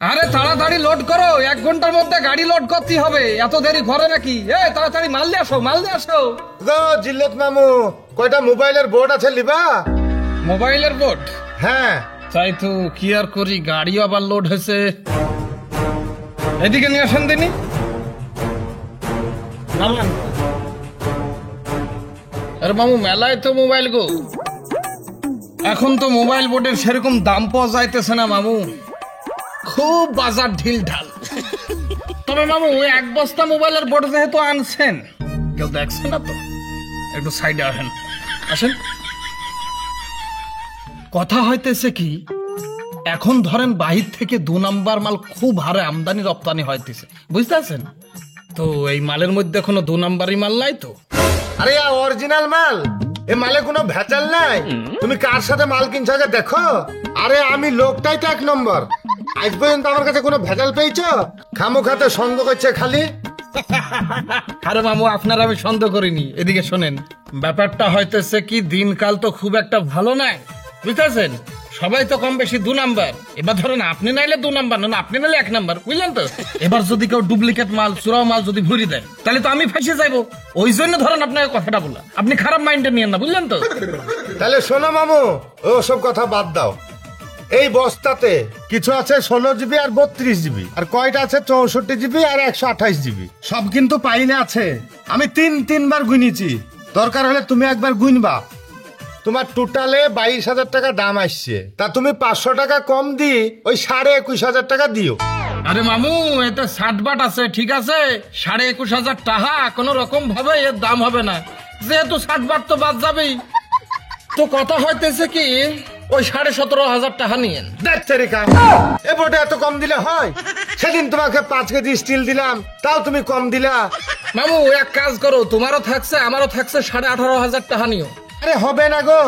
আরে তাড়াতাড়ি লোড করো, 1 ঘন্টার মধ্যে গাড়ি লোড করতে হবে। এত দেরি ঘরে নাকি? তাড়াতাড়ি মাল দিয়ে আসো, মাল দিয়ে আসো। জিল্লত মামু, কয়টা মোবাইলের বোর্ড আছে লিবা? মোবাইলের বোর্ড? হ্যাঁ। তাই তো, কি আর করি, গাড়িও আবার লোড হয়েছে। এদিকে নিয়ে আসেন দিনি। আরে মামু, মেলায় তো মোবাইল গো। এখন তো মোবাইল বোর্ডের সেরকম দাম পাওয়া যাইতেছে না মামু, খুব বাজার ঢিল ঢাল। তবে মামু, 1 বস্তা মোবাইলের বোর্ড যেহেতু আনছেন, কেউ দেখছে না তো, একটু সাইডে আসেন। আসেন। কথা হইতেছে কি, এখন ধরেন বাহির থেকে 2 নাম্বার মাল খুব হারে আমদানি রপ্তানি হইতেছে, বুঝতে পারছেন তো? এই মালের মধ্যে কোনো 2 নাম্বারই মাল নাই তো। আরে অরিজিনাল মাল, এ মালে কোনো ভেজাল নাই। তুমি কার সাথে মাল কিনছো আগে দেখো। আরে আমি লোকটাই তো 1 নম্বর। আজ পর্যন্ত আমার কাছে কোনো ভেজাল পেয়েছো? খামোখাতে সন্দেহ করছে খালি। আরে মামু, আপনার আমি সন্দেহ করিনি। এদিকে শোনেন, ব্যাপারটা হইতেছে কি, দিনকাল তো খুব একটা ভালো নাই, বুঝতেছেন? সবাই তো কম বেশি 2 নাম্বার। এবার ধরেন আপনি নাইলে 2 নাম্বার, না আপনি নাইলে 1 নাম্বার, বুঝলেন তো? এবার যদি কেউ ডুপ্লিকেট মাল, চোরাও মাল যদি ভরি দেয়, তাহলে তো আমি ফাঁসে যাইবো। ওই জন্য ধরেন আপনাকে কথাটা বললাম, আপনি খারাপ মাইন্ডে নিয়েন না, বুঝলেন তো? তাহলে শোনো মামু, ওসব কথা বাদ দাও। এই বস্তাতে কিছু আছে 16 জিবি আর 32 জিবি, আর কয়টা আছে 64 জিবি আর 128 জিবি। সব কিন্তু পাইলে আছে। আমি তিনবার গুনিছি, দরকার হলে তুমি একবার গুনবা। তোমার টোটালে 22,000 টাকা দাম আসছে, তা তুমি 500 টাকা কম দি ওই 21,500 টাকা দিও। আরে মামু, এতে 60 বাট আছে, ঠিক আছে? 21,500 টাকা কোন রকম ভাবে এর দাম হবে না, যেহেতু 60 বাট তো বাদ যাবেই। তো কথা হইতেছে কি, ওই 17,500 টাকা নিয়েন। দেখতে রেখা, এ বোটে এত কম দিলে হয়? সেদিন তোমাকে 5 কেজি স্টিল দিলাম, তাও তুমি কম দিলা। মামু, এক কাজ করো, তোমারও থাকছে আমারও থাকছে, 18,500 টাকা নিও। আরে হবে না গো।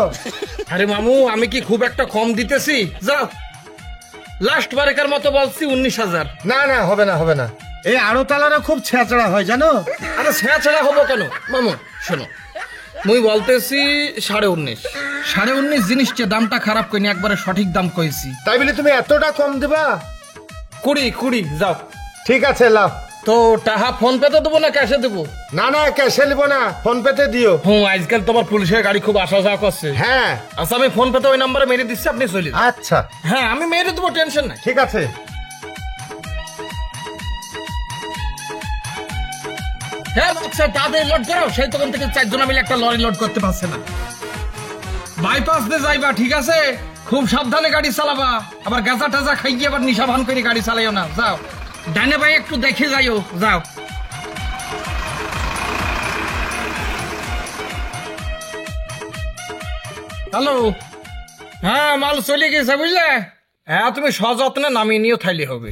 আরে মামু, আমি কি খুব একটা কম দিতেছি? যাও, লাস্ট বারেকার মতো বলছি 19,000। না না, হবে না হবে না। এই আড়তালারা খুব ছেঁচড়া হয় জানো। আরে ছেঁচড়া হবো কেন মামু? শোনো, মুই বলতেছি 19,500। 19,500 জিনিসটা দামটা খারাপ কইনি, একবারে সঠিক দাম কইছি। তাই বলে তুমি এতটা কম দিবা? 20 যাও। ঠিক আছে, লাও। তো টাকা ফোন পেতে দেবো না ক্যাশে দেবো? না না, ক্যাশে নিবো না, ফোন পেতে দিও। আজকাল তোমার পুলিশের গাড়ি খুব আসা যাওয়া করছে। হ্যাঁ। আচ্ছা, আমি ফোন পেতে ওই নাম্বারে মেরে দিচ্ছি, আপনি চলে যান। আচ্ছা হ্যাঁ, আমি মেরে দেবো, টেনশন নাই। ঠিক আছে। হ্যাঁ বাচ্চা, তাদের লোড করো। সেই তখন থেকে 4 জন মিলে একটা লরি লোড করতে পারছে না। বাইপাস দিয়ে যাইবা, ঠিক আছে? খুব সাবধানে গাড়ি চালাবা, আবার গাঁজা টাজা খাইয়ে আবার নিশা ভান করে গাড়ি চালাইও না। যাও, ডানে ভাই একটু দেখে যাইও, যাও। হ্যালো, হ্যাঁ মাল চলে গেছে, বুঝলে? হ্যাঁ, তুমি সযত্নে নামিয়ে নিও, থাইলে হবে।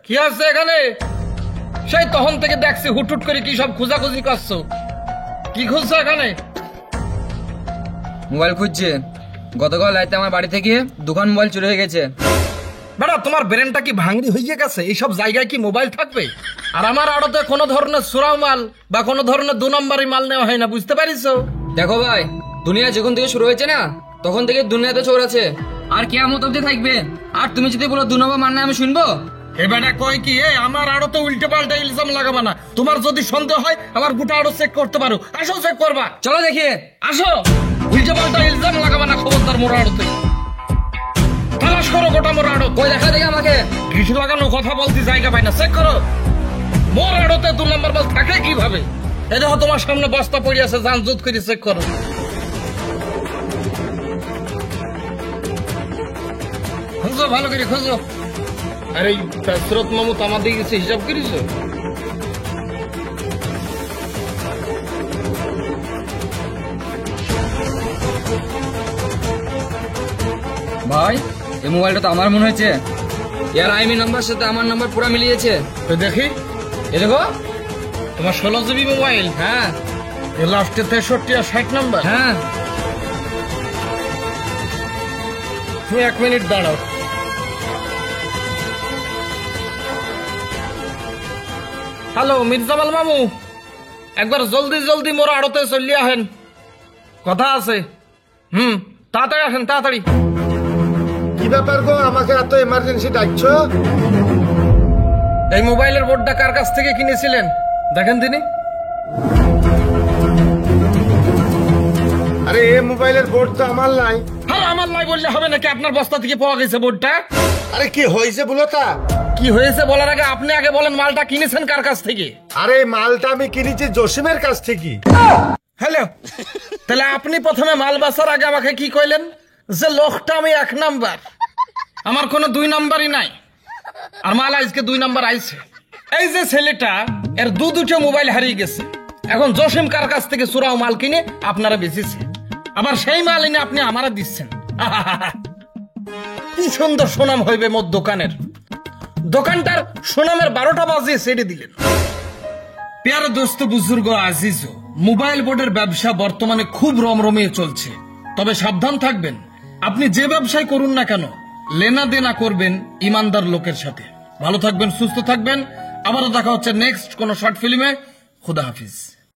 কি আছে এখানে? সেই তখন থেকে দেখছি হুটহুট করে কি সব খোঁজাখুঁজি করছো। কি খুঁজছো এখানে? মোবাইল খুঁজছে। গতকাল রাতে আমার বাড়ি থেকে দোকান মোবাইল চুরি হয়ে গেছে। বেটা, তোমার ব্রেনটা কি ভাঙড়ি হয়ে গেছে? এইসব জায়গায় কি মোবাইল থাকবে? আর আমার আড়তে কোনো ধরনের চোরাও মাল বা কোনো ধরনের 2 নম্বরই মাল নেওয়া হয় না, বুঝতে পারিছো? দেখো ভাই, দুনিয়া যখন থেকে শুরু হয়েছে না, তখন থেকে দুনিয়াতে চোর আছে, আর কেয়ামত অবধি থাকবে। আর তুমি যদি বলো 2 নম্বর মানে আমি শুনবো? এবারে কয় কি, আমার আড়তে উল্টে পাল্টা ইলজাম লাগাবা না। তোমার যদি সন্দেহ হয়, আমার গোটা আড়ত চেক করতে পারো। আসো, চেক করবা। চলো দেখি। আসো, উল্টে পাল্টা ইলজাম লাগাবা না, খবরদার। মোর আড়তে তালাশ করো গোটা মোর আড়ত। কই দেখা দেখে আমাকে। কিছু লাগানো কথা বলতে জায়গা পাই না, চেক করো। মোর আড়তে 2 নম্বর মাল থাকে কিভাবে? এ দেখো, তোমার সামনে বস্তা পড়ে আছে, যান জুত করে চেক করো। খুঁজো, ভালো করে খুঁজো। আরে স্রোত মামু তামা দিয়ে গেছে, হিসাব করিস? ভাই, এই মোবাইলটা তো আমার মনে হয়েছে। ইয়ার আইমি নাম্বার সাথে আমার নাম্বার পুরো মিলিয়েছে। দেখি, এ দেখো, তোমার 16 জিবি মোবাইল? হ্যাঁ। লাস্টে 63 আর 60 নাম্বার? হ্যাঁ। তুমি 1 মিনিট দাঁড়াও। হ্যালো মির্জামাল মামু, একবার জলদি জলদি মোর আড়তে চলে আহেন, কথা আছে। তাড়াতাড়ি আসেন, তাড়াতাড়ি। কি ব্যাপার গো, আমাকে এত এমার্জেন্সি ডাকছো? এই মোবাইলের বোর্ডটা কার কাছ থেকে কিনেছিলেন দেখেন তিনি। আরে এই মোবাইলের বোর্ড তো আমার নাই। আর আমার লাই বললে হবে নাকি? আপনার বস্তা থেকে পাওয়া গেছে বোর্ডটা। আরে কি হয়েছে বলো তা? কি হয়েছে বলার আগে আপনি আগে বলেন মালটা কিনেছেন কার কাছ থেকে? আরে এই মালটা আমি কিনেছি জসিমের কাছ থেকে। হ্যালো, তাহলে আপনি প্রথমে মাল বাসার আগে আমাকে কি কইলেন যে লোকটা আমি 1 নাম্বার, আমার কোনো 2 নাম্বারই নাই, আর মাল আজকে 2 নাম্বার আইছে। এই যে ছেলেটা এর দুটো মোবাইল হারিয়ে গেছে, এখন জসিম কার কাছ থেকে চুরাও মাল কিনে আপনারা বেচেছে, আবার সেই মাল এনে আপনি আমারা দিচ্ছেন। কি সুন্দর সুনাম হইবে মোর দোকানের। দোকানটার সুনামের 12টা বাজিয়ে ছেড়ে দিলেন। প্যারে দোস্ত বুজুর্গ আজিজ, মোবাইল বোর্ডের ব্যবসা বর্তমানে খুব রমরমিয়ে চলছে, তবে সাবধান থাকবেন। আপনি যে ব্যবসায় করুন না কেন, লেনা দেনা করবেন ইমানদার লোকের সাথে। ভালো থাকবেন, সুস্থ থাকবেন। আবারও দেখা হচ্ছে নেক্সট কোন শর্ট ফিল্মে। খুদা হাফিজ।